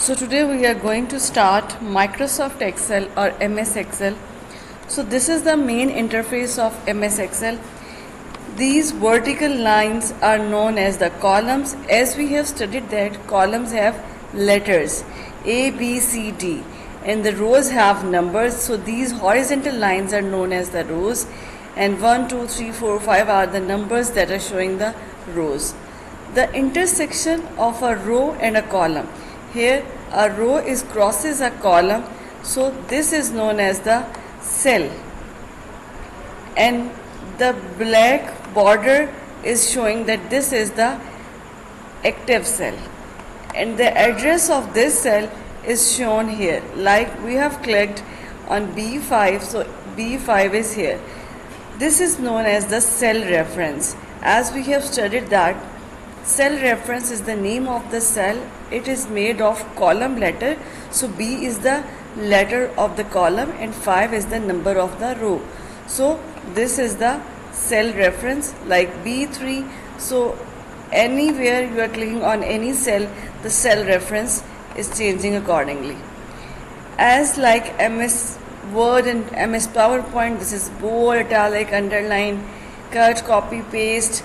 So today we are going to start Microsoft Excel or MS Excel. So this is the main interface of MS Excel. These vertical lines are known as the columns. As we have studied that columns have letters A, B, C, D, and the rows have numbers. So these horizontal lines are known as the rows, and 1, 2, 3, 4, 5 are the numbers that are showing the rows. The intersection of a row and a column. Here a row is crosses a column, so this is known as the cell, and the black border is showing that this is the active cell, and the address of this cell is shown here. Like we have clicked on B5, so B5 is here. This is known as the cell reference. As we have studied that cell reference is the name of the cell. It is made of column letter. So B is the letter of the column and 5 is the number of the row. So this is the cell reference, like B3. So anywhere you are clicking on any cell, the cell reference is changing accordingly. As like MS Word and MS PowerPoint, this is bold, italic, underline, cut, copy, paste.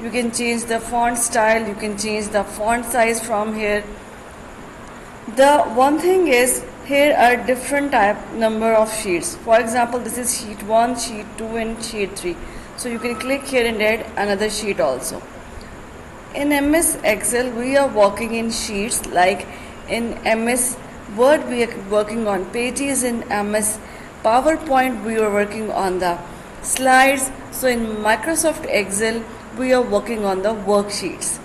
You can change the font style, you can change the font size from here. The one thing is, here are different number of sheets. For example, this is sheet 1, sheet 2 and sheet 3. So you can click here and add another sheet also. In MS Excel, we are working in sheets. Like in MS Word, we are working on pages. In MS PowerPoint, we are working on the slides. So in Microsoft Excel, we are working on the worksheets,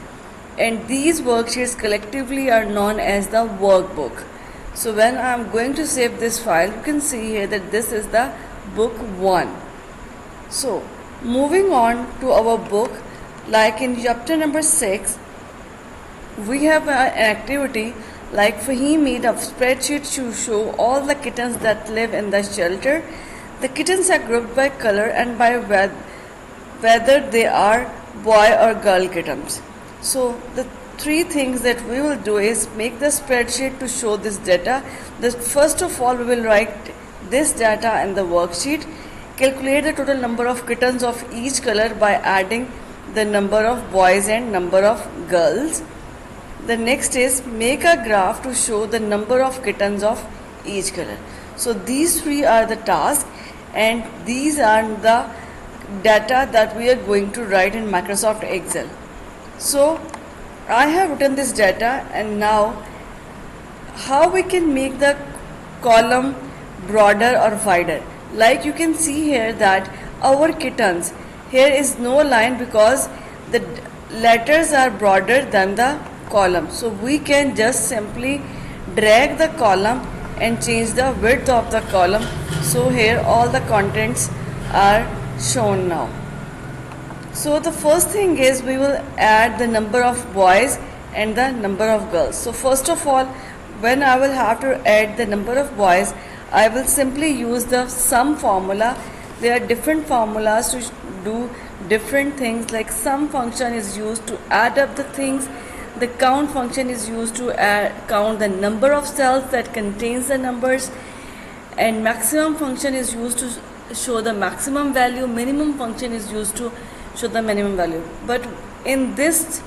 and these worksheets collectively are known as the workbook. So when I am going to save this file, you can see here that this is the book 1. So moving on to our book, like in chapter number 6, we have an activity like Fahim made a spreadsheet to show all the kittens that live in the shelter. The kittens are grouped by color and by whether they are boy or girl kittens. So the three things that we will do is make the spreadsheet to show this data. First of all, we will write this data in the worksheet, calculate the total number of kittens of each color by adding the number of boys and number of girls. The next is make a graph to show the number of kittens of each color. So these three are the tasks, and these are the data that we are going to write in Microsoft Excel. So I have written this data, and now how we can make the column broader or wider. Like you can see here that our kittens, here is no line because the letters are broader than the column. So we can just simply drag the column and change the width of the column. So here all the contents are shown now. So the first thing is we will add the number of boys and the number of girls. So first of all, when I will have to add the number of boys, I will simply use the sum formula. There are different formulas to do different things. Like sum function is used to add up the things. The count function is used to count the number of cells that contains the numbers, and maximum function is used to show the maximum value. Minimum function is used to show the minimum value. But in this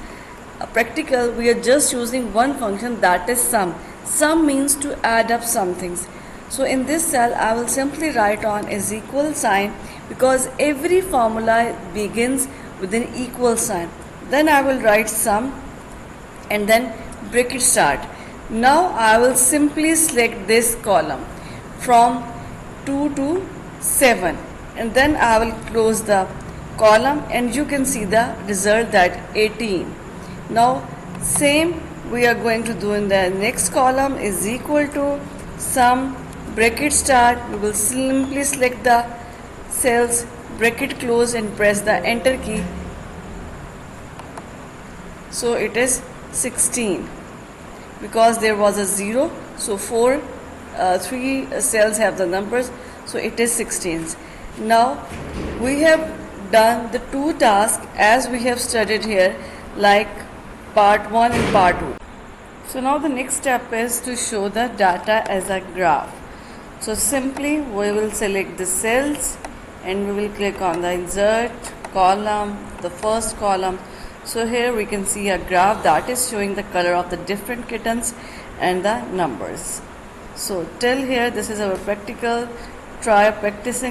practical, we are just using one function, that is sum. Sum means to add up some things. So in this cell, I will simply write on is equal sign, because every formula begins with an equal sign. Then I will write sum and then bracket start. Now I will simply select this column from 2 to 7, and then I will close the column, and you can see the result, that 18. Now same we are going to do in the next column, is equal to sum bracket start. We will simply select the cells, bracket close, and press the enter key. So it is 16 because there was a 0. So 3 cells have the numbers, so it is 16. Now we have done the two tasks as we have studied here, like part 1 and part 2. So now the next step is to show the data as a graph. So simply we will select the cells and we will click on the insert column, the first column. So here we can see a graph that is showing the color of the different kittens and the numbers. So till here this is our practical. Try practicing